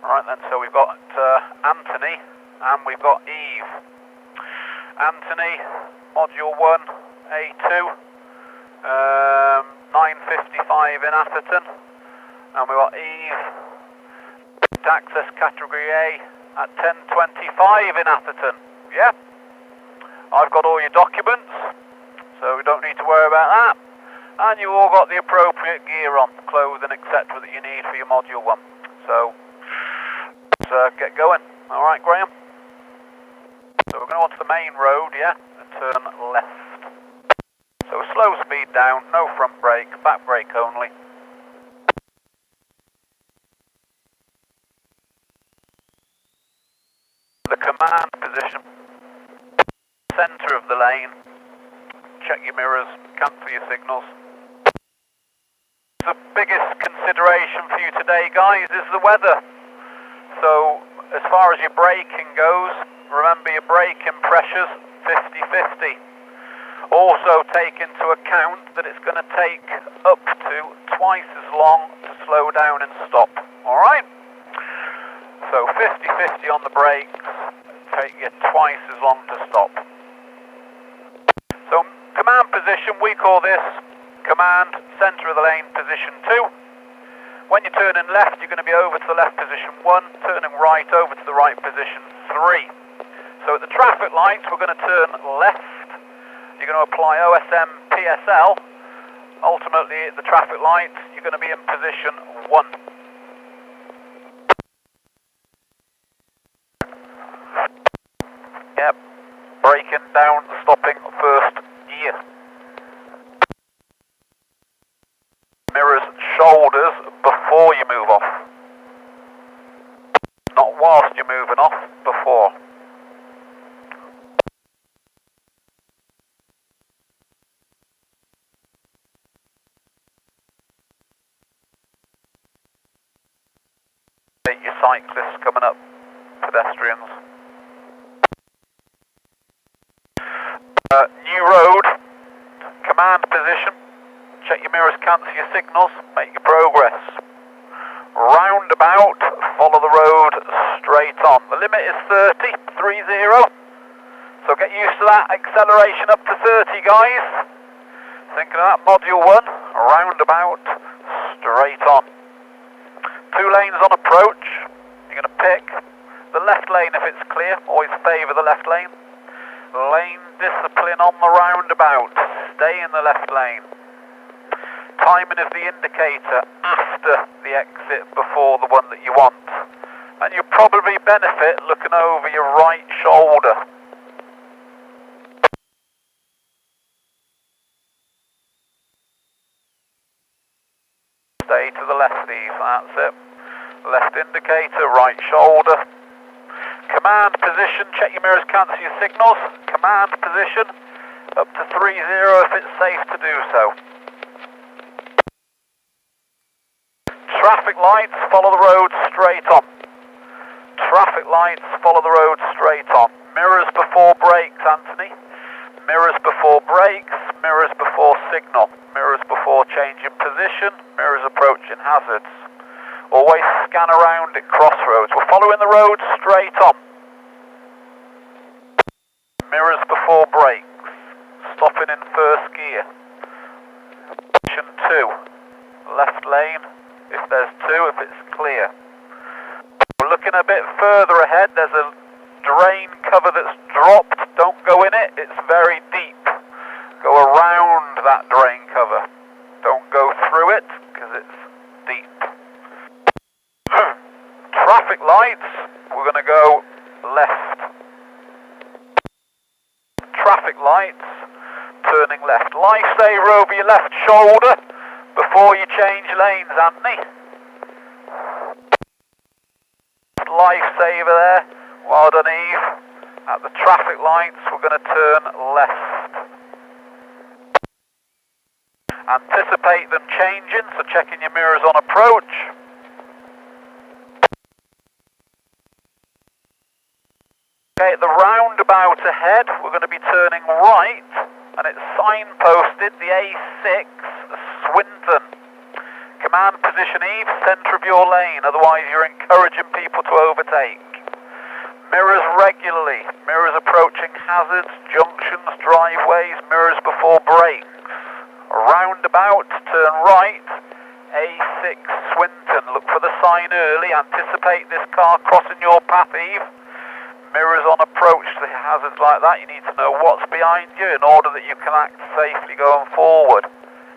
Alright then, so we've got Anthony and we've got Eve. Anthony, module 1, A2, 9:55 in Atherton, and we've got Eve, access category A at 10:25 in Atherton. Yeah? I've got all your documents, so we don't need to worry about that. And you all got the appropriate gear on, clothing, etc. that you need for your module 1. So, let's get going. Alright, Graham? So we're going onto the main road, yeah, and turn left. So slow speed down, no front brake, back brake only. The command position, centre of the lane, check your mirrors, cancel your signals. The biggest consideration for you today, guys, is the weather. So as far as your braking goes, remember your braking pressures 50-50. Also take into account that it's going to take up to twice as long to slow down and stop. Alright? So 50-50 on the brakes, take you twice as long to stop. So command position, we call this command centre of the lane position 2. When you're turning left, you're going to be over to the left position 1, turning right over to the right position 3. So at the traffic lights, we're going to turn left. You're going to apply OSM PSL. Ultimately, at the traffic lights, you're going to be in position 1. Yep, braking down, stopping first gear. Mirrors, shoulders before you move off. Not whilst you're moving off, before. Your cyclists coming up, pedestrians. New road, command position, check your mirrors, cancel your signals, make your progress. Roundabout, follow the road straight on. The limit is 30, so get used to that acceleration up to 30, guys. Thinking of that module 1, roundabout, straight on. 2 lanes on approach, you're going to pick the left lane if it's clear, always favour the left lane. Lane discipline on the roundabout, stay in the left lane. Timing of the indicator after the exit before the one that you want. And you'll probably benefit looking over your right shoulder. Stay to the left, Eve, that's it. Left indicator, right shoulder. Command position, check your mirrors, cancel your signals. Command position, up to 30 if it's safe to do so. Traffic lights, follow the road straight on. Traffic lights, follow the road straight on. Mirrors before brakes, Anthony. Mirrors before brakes, mirrors before signal. Mirrors before changing position, mirrors approaching hazards. Always scan around at crossroads. We're following the road straight on. Mirrors before brakes. Stopping in first gear. Position 2. Left lane, if there's 2, if it's clear. We're looking a bit further ahead. There's a drain cover that's dropped. Don't go in it. It's very deep. Go around that drain cover. Don't go through it because it's deep. Traffic lights, we're going to go left. Traffic lights, turning left. Lifesaver over your left shoulder before you change lanes, Anthony. Lifesaver there. Well done, Eve. At the traffic lights, we're going to turn left. Anticipate them changing, so checking your mirrors on approach. Okay, at the roundabout ahead, we're going to be turning right, and it's signposted the A6 Swinton. Command position, Eve, centre of your lane, otherwise you're encouraging people to overtake. Mirrors regularly, mirrors approaching hazards, junctions, driveways, mirrors before brakes. Roundabout, turn right, A6 Swinton, look for the sign early, anticipate this car crossing your path, Eve. Mirrors on approach to hazards like that, you need to know what's behind you in order that you can act safely going forward.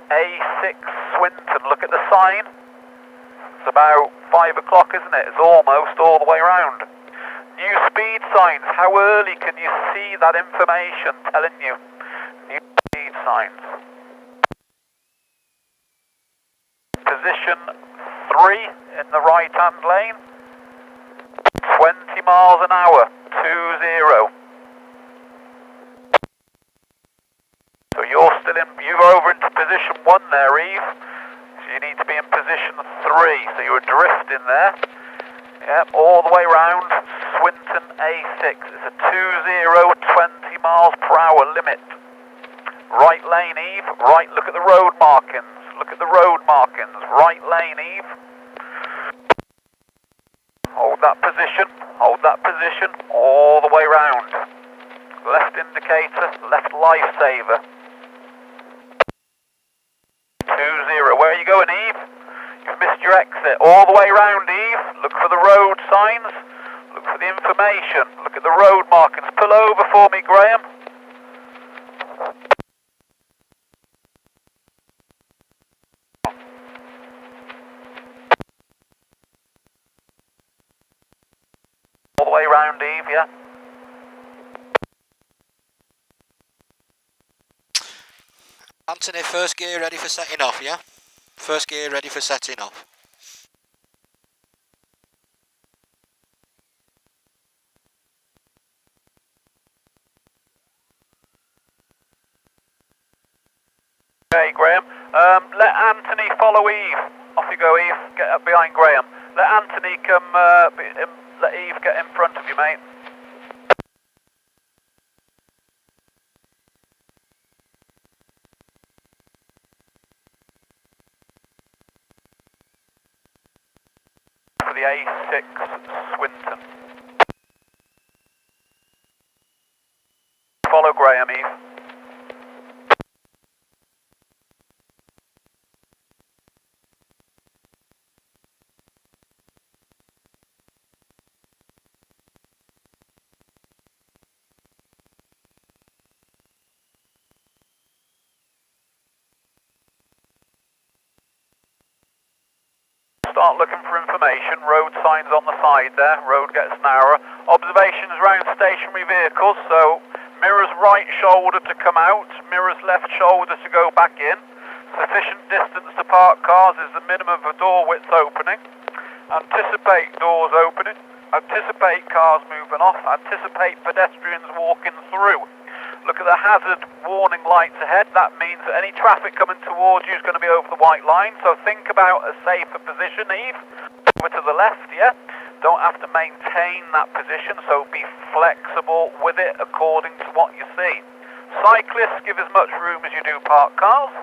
A6 Swinton, look at the sign. It's about 5 o'clock, isn't it? It's almost all the way around. New speed signs, how early can you see that information telling you? New speed signs. Position 3 in the right hand lane. 20 miles an hour, 20. So you're still in, you're over into position 1 there, Eve. So you need to be in position 3, so you're drifting there. Yep, all the way round, Swinton A6. It's a 20 miles per hour limit. Right lane, Eve. Right, look at the road markings. Look at the road markings. Right lane, Eve. Hold that position all the way round. Left indicator, left lifesaver. 20, where are you going, Eve? You've missed your exit. All the way round, Eve. Look for the road signs, look for the information, look at the road markings. Pull over for me, Graham. All the way round, Eve, yeah? Anthony, first gear ready for setting off, yeah? First gear ready for setting off. Okay, Graham. Let Anthony follow Eve. Off you go, Eve. Get up behind Graham. Let Anthony come, let Eve get in front of you, mate. For the A6 Swinton. Follow Graham, Eve. Start looking for information. Road signs on the side there. Road gets narrower. Observations around stationary vehicles. So mirrors right shoulder to come out. Mirrors left shoulder to go back in. Sufficient distance to park cars is the minimum for door width opening. Anticipate doors opening. Anticipate cars moving off. Anticipate pedestrians walking through. Look at the hazard warning lights ahead. That means that any traffic coming towards you is going to be over the white line. So think about a safer position, Eve. Over to the left, yeah? Don't have to maintain that position, so be flexible with it according to what you see. Cyclists, give as much room as you do parked cars.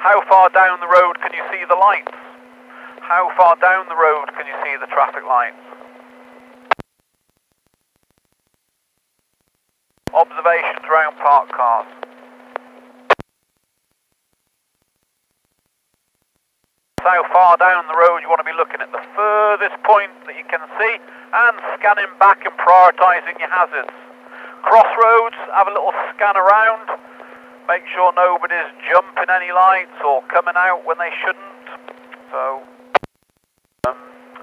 How far down the road can you see the lights? How far down the road can you see the traffic lights? Observations around parked cars. How far down the road you want to be looking at the furthest point that you can see and scanning back and prioritising your hazards. Crossroads, have a little scan around. Make sure nobody's jumping any lights or coming out when they shouldn't. So,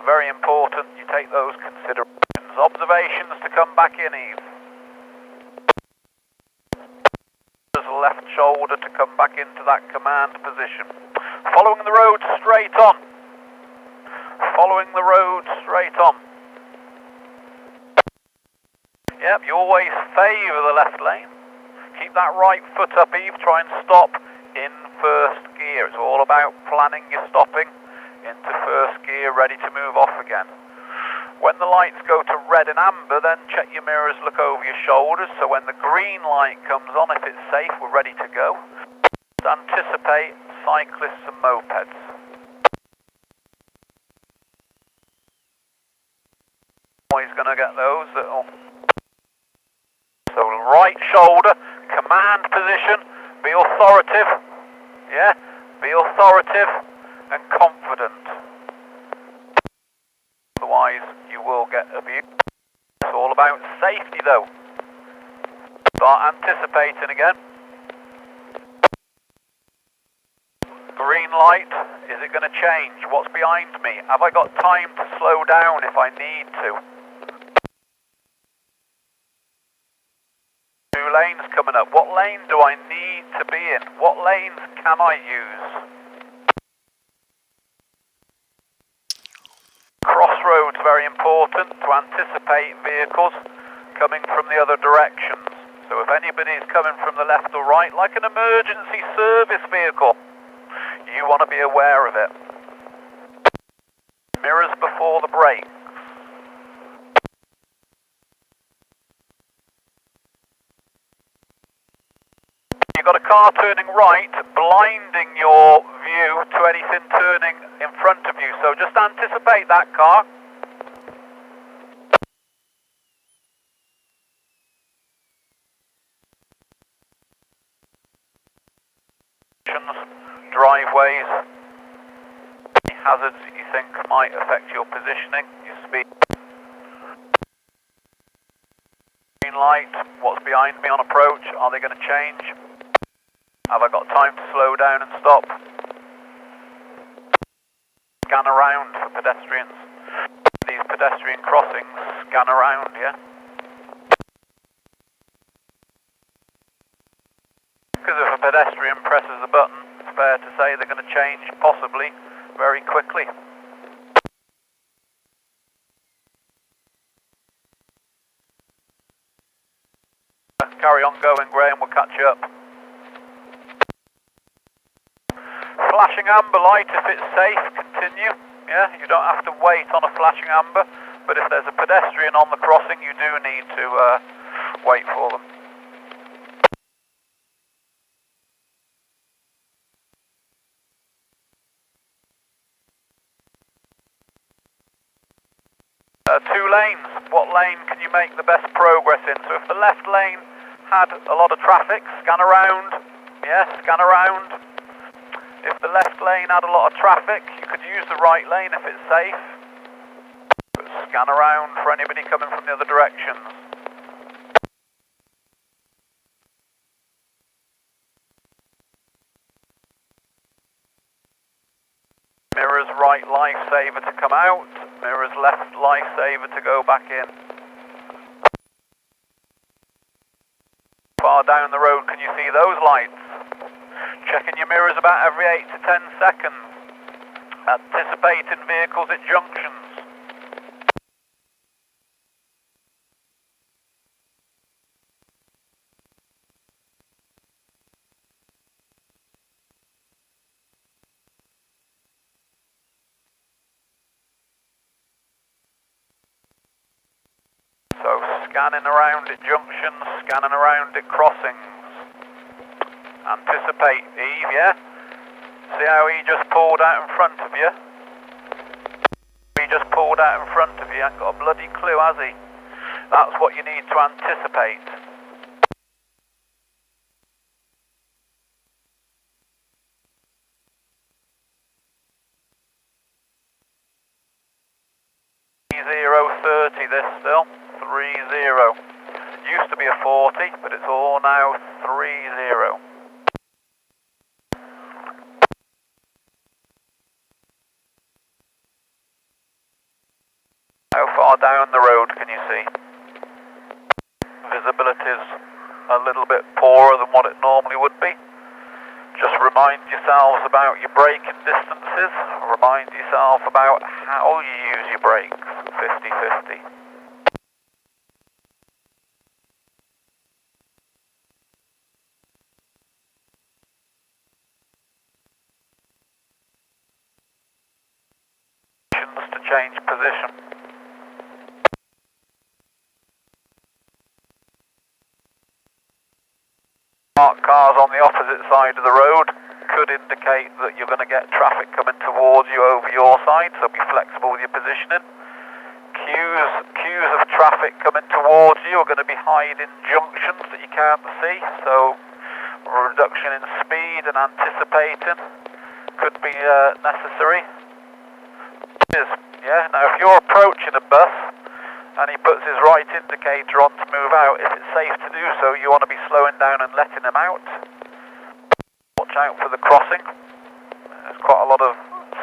very important you take those considerations. Observations to come back in, Eve. Left shoulder to come back into that command position. Following the road straight on. Following the road straight on. Yep, you always favour the left lane. Keep that right foot up, Eve. Try and stop in first gear. It's all about planning your stopping into first gear, ready to move off again. When the lights go to red and amber, then check your mirrors, look over your shoulders, so when the green light comes on, if it's safe, we're ready to go. Anticipate cyclists and mopeds. Always going to get those that'll... So right shoulder, command position, be authoritative, yeah, be authoritative and confident. Otherwise you will get abused. It's all about safety though. Start anticipating again. Green light, is it going to change? What's behind me? Have I got time to slow down if I need to? New lanes coming up. What lane do I need to be in? What lanes can I use? Crossroads, very important to anticipate vehicles coming from the other directions. So if anybody is coming from the left or right, like an emergency service vehicle, you want to be aware of it. Mirrors before the brake. You've got a car turning right, blinding your view to anything turning in front of you, so just anticipate that car. Driveways, any hazards that you think might affect your positioning, your speed. Green light, what's behind me on approach, are they going to change? Have I got time to slow down and stop? Scan around for pedestrians. These pedestrian crossings, scan around, yeah? Because if a pedestrian presses the button, it's fair to say they're going to change, possibly, very quickly. Carry on going, Graham, we'll catch you up. Flashing amber light, if it's safe, continue. Yeah, you don't have to wait on a flashing amber, but if there's a pedestrian on the crossing, you do need to wait for them. Two lanes, what lane can you make the best progress in? So if the left lane had a lot of traffic, scan around, yeah, scan around. If the left lane had a lot of traffic, you could use the right lane if it's safe. But scan around for anybody coming from the other directions. Mirrors right lifesaver to come out, mirrors left lifesaver to go back in. Far down the road can you see those lights? Checking your mirrors about every 8 to 10 seconds. Anticipating vehicles at junctions. So scanning around at junctions, scanning around at crossings. Anticipate Eve, yeah? See how he just pulled out in front of you? He just pulled out in front of you, ain't got a bloody clue, has he? That's what you need to anticipate. .30 this still, 30. Used to be a 40, but it's all now 30. How far down the road can you see? Visibility's a little bit poorer than what it normally would be. Just remind yourselves about your braking distances. Remind yourself about how you use your brakes. 50-50. To change position. parked cars on the opposite side of the road could indicate that you're going to get traffic coming towards you over your side, so be flexible with your positioning. Queues of traffic coming towards you are going to be hiding junctions that you can't see, so a reduction in speed and anticipating could be necessary. Yeah, now if you're approaching a bus and he puts his right indicator on to move out, if it's safe to do so, you want to be slowing down and letting him out. Watch out for the crossing. There's quite a lot of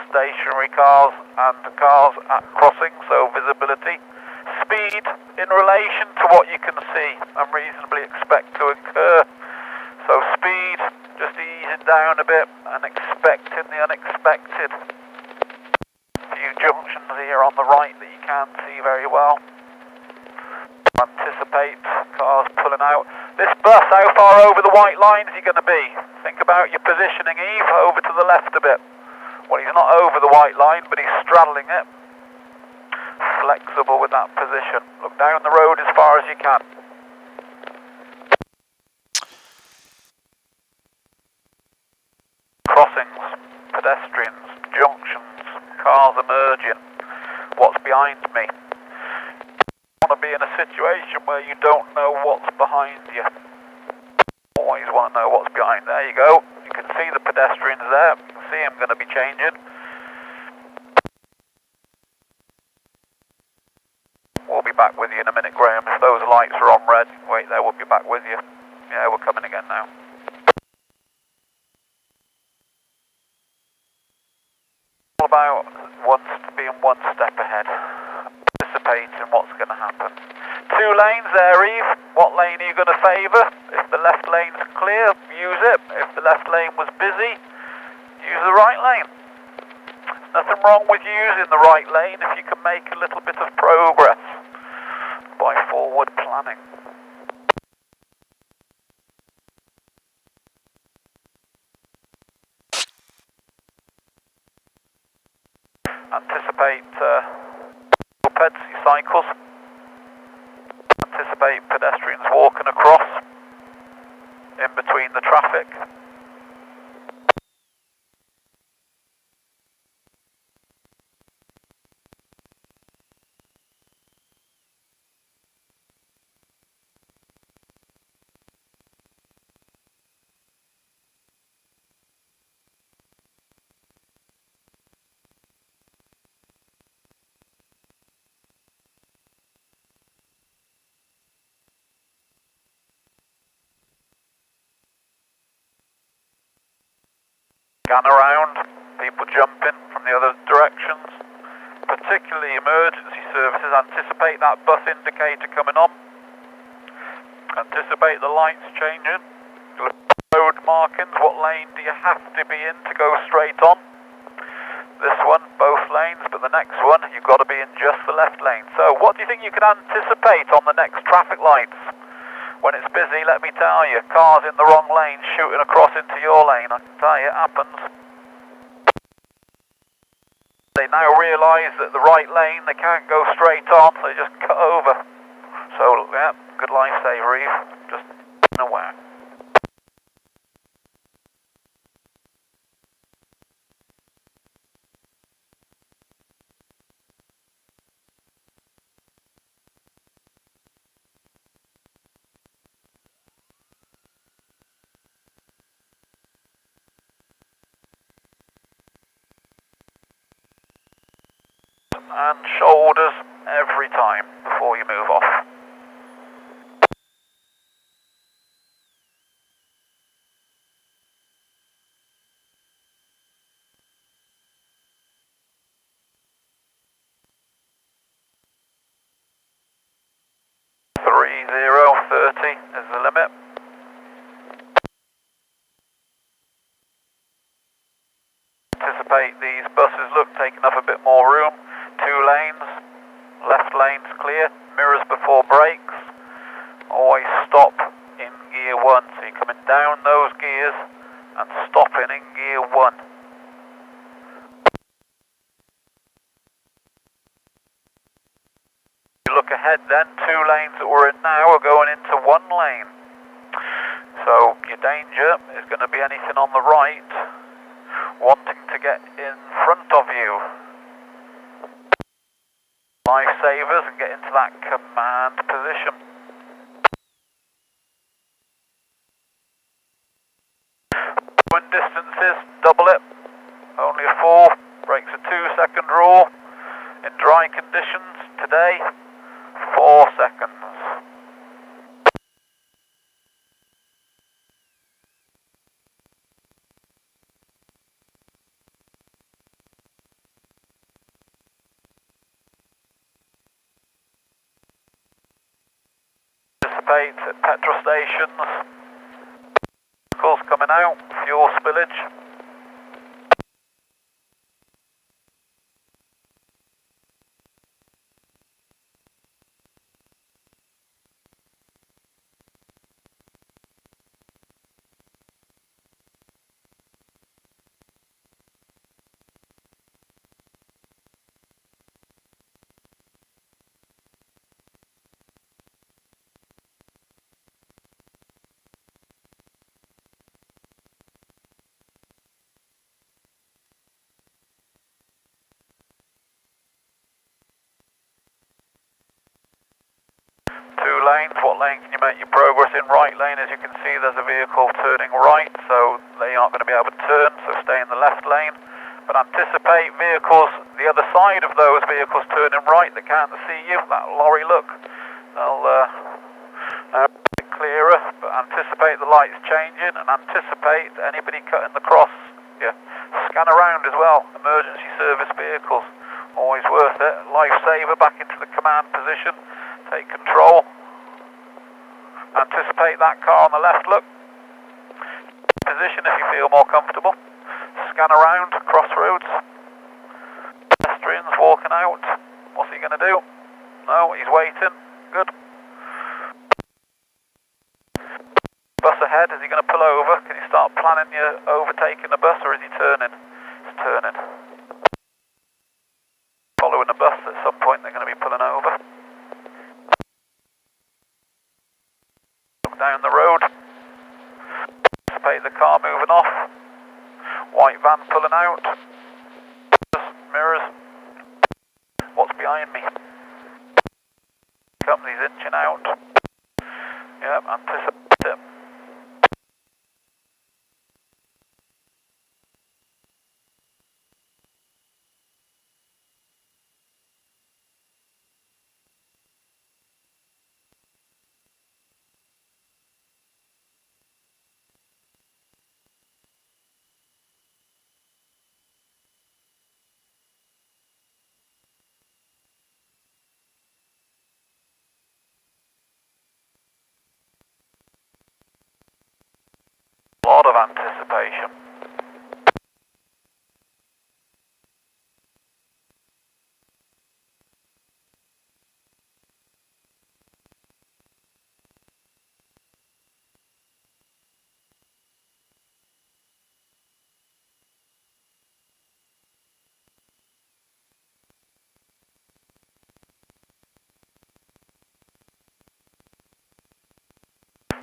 stationary cars and cars at crossing, so visibility. Speed in relation to what you can see and reasonably expect to occur. So speed, just easing down a bit and expecting the unexpected. A few junctions here on the right that you can't see very well. Anticipate cars pulling out. This bus, how far over the white line is he going to be? Think about your positioning, Eve, over to the left a bit. Well, he's not over the white line, but he's straddling it. Flexible with that position. Look down the road as far as you can. Crossings, pedestrians, junctions, cars emerging. What's behind me? You want to be in a situation where you don't know what's behind you. Always want to know what's behind. There you go. You can see the pedestrians there. You can see them going to be changing. We'll be back with you in a minute, Graham. If those lights are on red, wait there, we'll be back with you. Yeah, we're coming again now. All about being one step ahead, anticipating what's going to happen. 2 lanes there, Eve. What lane are you going to favour? If the left lane's clear, use it. If the left lane was busy, use the right lane. Nothing wrong with using the right lane if you can make a little bit of progress by forward planning. Anticipate mopeds, cycles. Anticipate pedestrians walking across in between the traffic. Scan around, people jumping from the other directions, particularly emergency services. Anticipate that bus indicator coming on. Anticipate the lights changing. Road markings, what lane do you have to be in to go straight on? This one, both lanes, but the next one, you've got to be in just the left lane. So what do you think you can anticipate on the next traffic lights? When it's busy, let me tell you, cars in the wrong lane shooting across into your lane, I can tell you, it happens. They now realise that the right lane, they can't go straight on, so they just cut over. So, yeah, good lifesaver, Eve, just aware. And shoulders every time before you move off. .30 is the limit. Anticipate these buses taking up a bit more room. 2 lanes, left lane's clear, mirrors before brakes. Always stop in gear 1, so you're coming down those gears and stopping in gear 1. You look ahead then, 2 lanes that we're in now are going into 1 lane. So Your danger is going to be anything on the right wanting to get in front of you. Lifesavers and get into that command position. Wind distances, double it. Only a 4, breaks a 2-second rule. In dry conditions today, 4 seconds. Anticipate at petrol stations. Vehicles coming out, fuel spillage. Two lanes, what lane can you make your progress in? Right lane, as you can see there's a vehicle turning right, so they aren't going to be able to turn, so stay in the left lane. But anticipate vehicles, the other side of those vehicles turning right that can't see you, that lorry look, they'll a bit clearer, but anticipate the lights changing and anticipate anybody cutting the cross. Yeah. Scan around as well, emergency service vehicles, always worth it. Lifesaver back into the command position. Take control. Anticipate that car on the left, look. Position if you feel more comfortable. Scan around, crossroads. Pedestrians walking out. What's he going to do? No, he's waiting. Good. Bus ahead, is he going to pull over? Can you start planning your overtaking the bus, or is he turning? He's turning. Following the bus, at some point they're going to be pulling over. Down the road. Anticipate the car moving off. White van pulling out. Mirrors. What's behind me? Company's inching out. Yep, anticipate it. A lot of anticipation.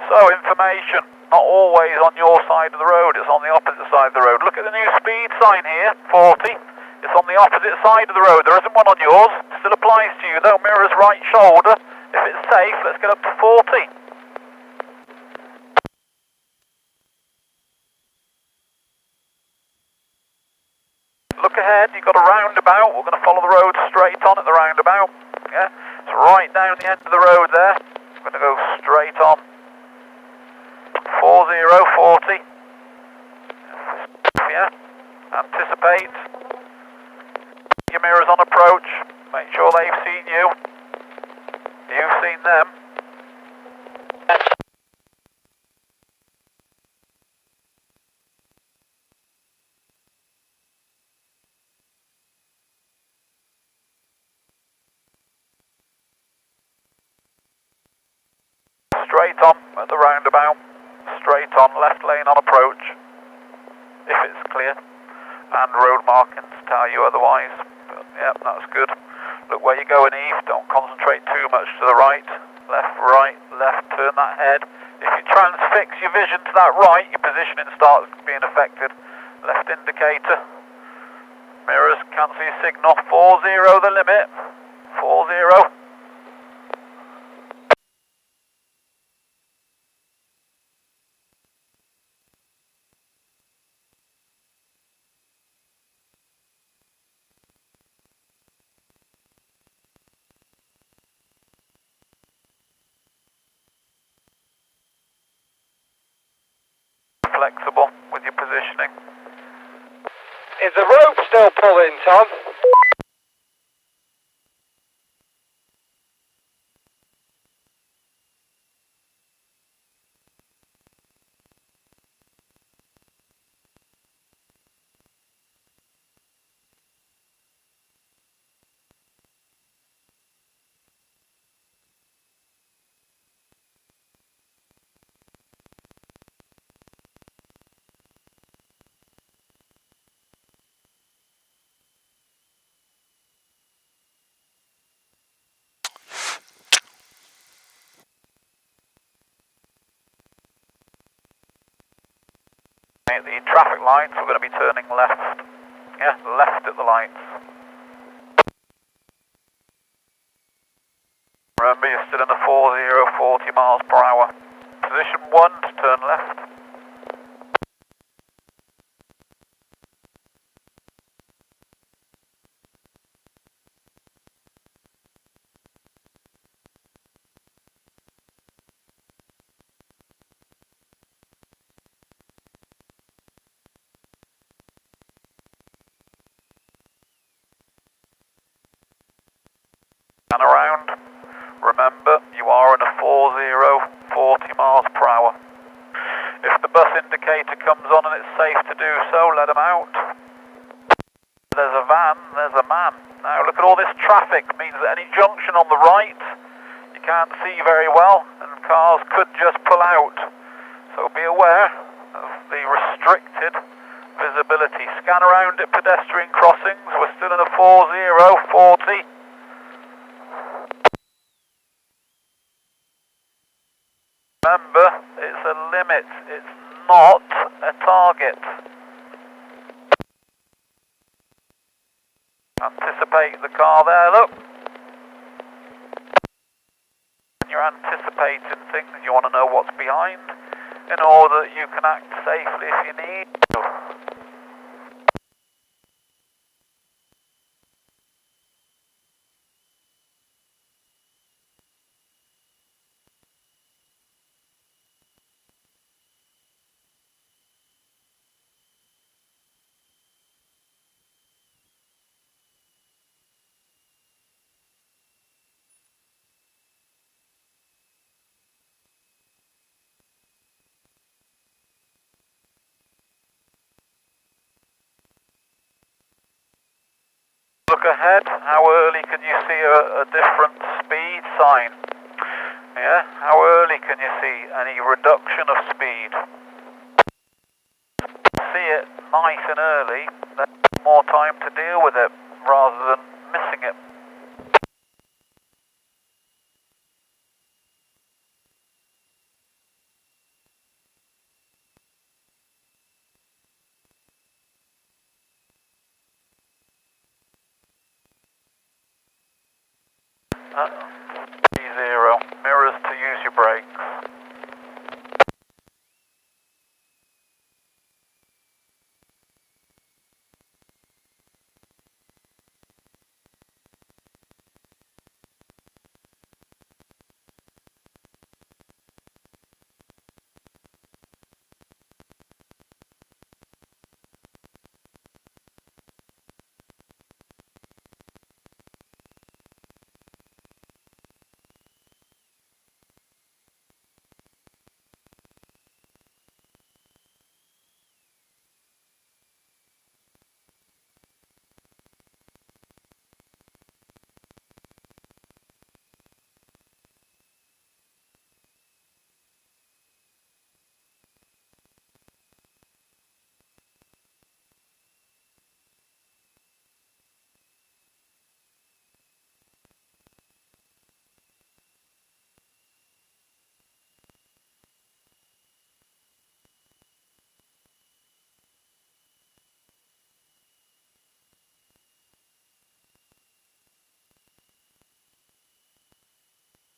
So, information, not always on your side of the road, it's on the opposite side of the road. Look at the new speed sign here, 40. It's on the opposite side of the road. There isn't one on yours. Still applies to you though. Mirrors right shoulder. If it's safe, let's get up to 40. Look ahead, you've got a roundabout. We're going to follow the road straight on at the roundabout. Yeah, it's right down the end of the road there. We're going to go straight on. 4040. Yeah. Anticipate. Your mirrors on approach. Make sure they've seen you. You've seen them. Straight on at the roundabout. Straight on, left lane on approach, if it's clear, and road markings tell you otherwise. But yeah, that's good. Look where you're going, Eve, don't concentrate too much to the right. left, right, left, turn that head. If you transfix your vision to that right, your positioning starts being affected. Left indicator. Mirrors, cancel your signal. 40 the limit. 40. Flexible with your positioning. Is the rope still pulling, Tom? The traffic lights, we're going to be turning left. Yeah, left at the lights. Remember, you're still in the 40 miles per hour. Position 1 to turn left. And around. Remember, you are in a 40 miles per hour. If the bus indicator comes on and it's safe to do so, let them out. There's a van, there's a man. Now look at all this traffic, means that any junction on the right, you can't see very well, and cars could just pull out. So be aware of the restricted visibility. Scan around at pedestrian crossings, we're still in a 40. Remember, it's a limit, it's not a target. Anticipate the car there, look. When you're anticipating things, you want to know what's behind in order that you can act safely if you need to. Look ahead, how early can you see a different speed sign? Yeah, how early can you see any reduction of speed? See it nice and early, then more time to deal with it rather than missing it. Zero, mirrors to use your brakes.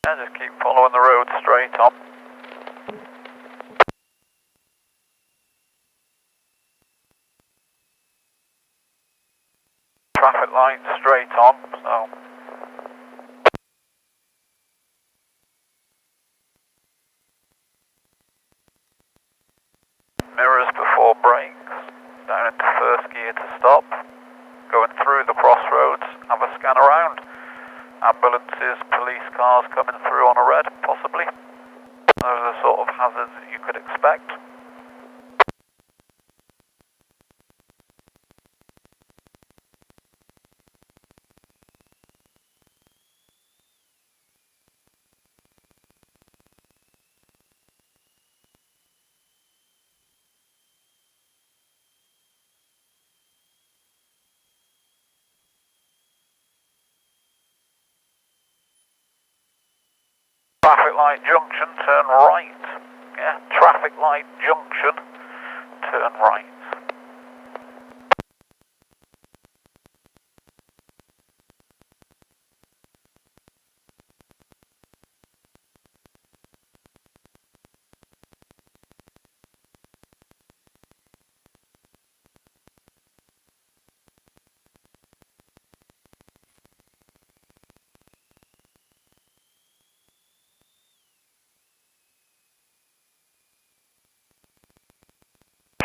Yeah, just keep following the road straight on. Traffic light straight on, so. Mirrors before brakes, down into first gear to stop. Going through the crossroads, have a scan around. Ambulances, police cars coming through on a red, possibly. Those are the sort of hazards that you could expect. Traffic light junction, turn right. Yeah, traffic light junction, turn right.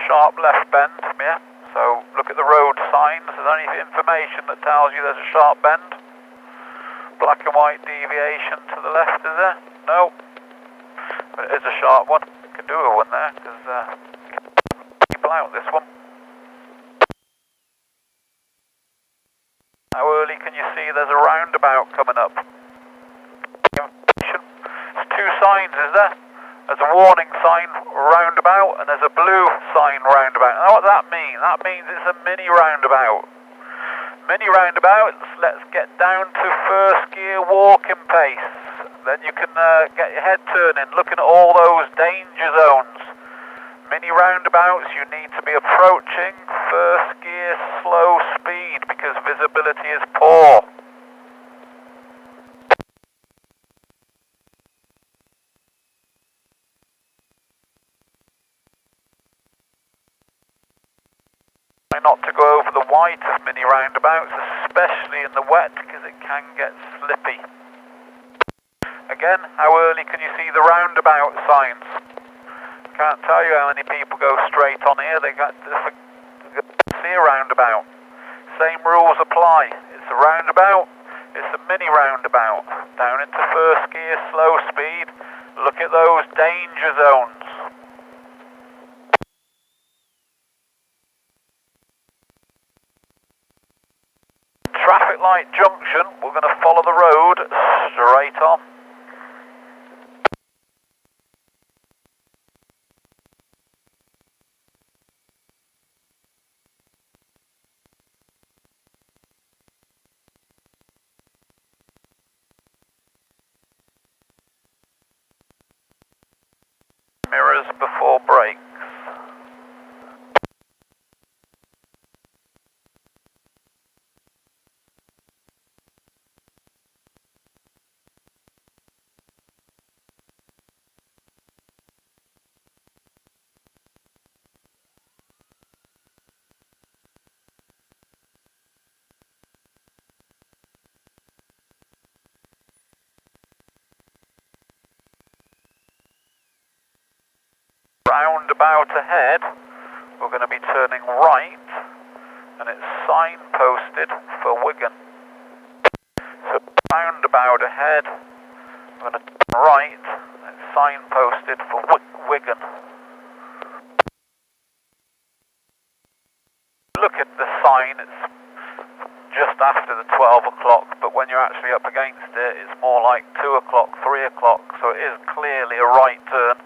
Sharp left bend, yeah. So look at the road signs. Is there any information that tells you there's a sharp bend? Black and white deviation to the left, is there? No. But it is a sharp one. Could do a one there, because people out this one. How early can you see there's a roundabout coming up? There's two signs, is there? There's a warning sign roundabout and there's a blue sign roundabout. Now what does that mean? That means it's a mini roundabout. Mini roundabouts, let's get down to first gear walking pace. Then you can get your head turning, looking at all those danger zones. Mini roundabouts, you need to be approaching first gear slow speed because visibility is poor. Try not to go over the widest mini roundabouts, especially in the wet, because it can get slippy. Again, how early can you see the roundabout signs? Can't tell you how many people go straight on here, they got to see a roundabout. Same rules apply. It's a roundabout, it's a mini roundabout. Down into first gear, slow speed, look at those danger zones. Traffic light junction, we're going to follow the road straight on. Mirrors before brakes. Roundabout ahead, we're going to be turning right, and it's signposted for Wigan. So roundabout ahead, we're going to turn right, and it's signposted for Wigan. Look at the sign, it's just after the 12 o'clock, but when you're actually up against it, it's more like 2 o'clock, 3 o'clock, so it is clearly a right turn.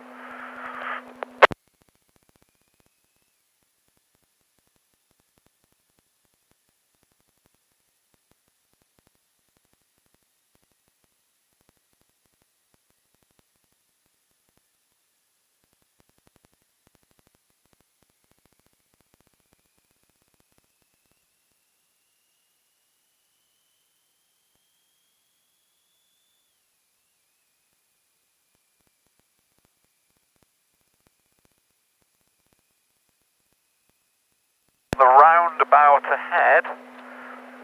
roundabout ahead,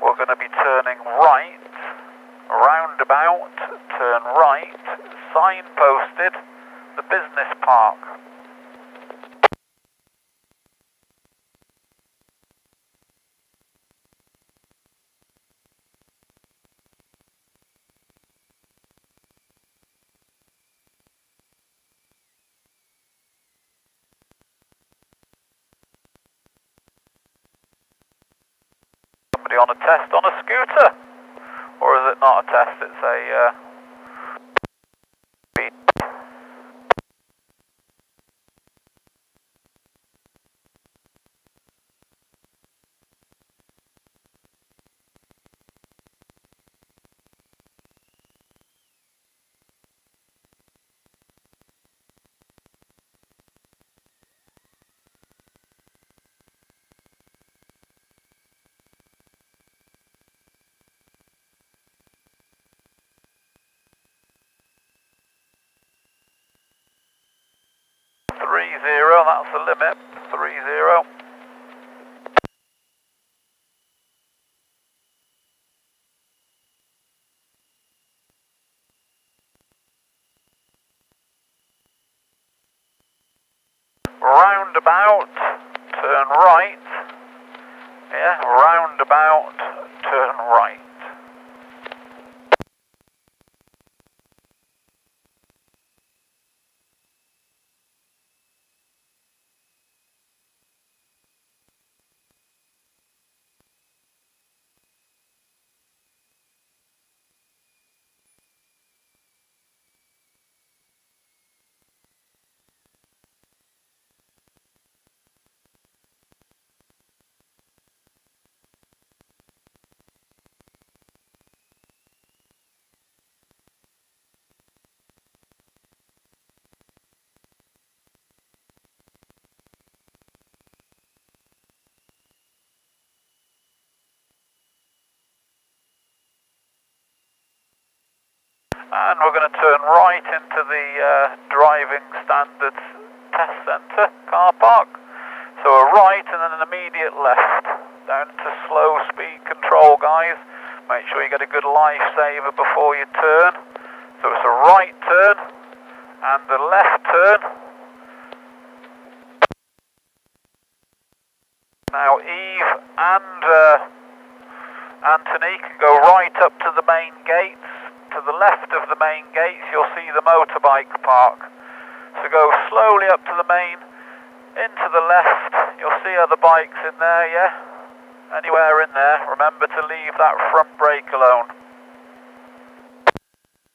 we're going to be turning right, roundabout, turn right, signposted, the business park. Somebody on a test on a scooter? Or is it not a test, it's a speed. That's the limit, 30. Roundabout, turn right. Yeah, roundabout, turn right. And we're going to turn right into the driving standards test centre car park. So a right and then an immediate left. Down to slow speed control, guys. Make sure you get a good lifesaver before you turn. So it's a right turn and a left turn. Now Eve and Anthony can go right up to the main gates. To the left of the main gates you'll see the motorbike park. So go slowly up to the main, into the left, you'll see other bikes in there, yeah? Anywhere in there, remember to leave that front brake alone.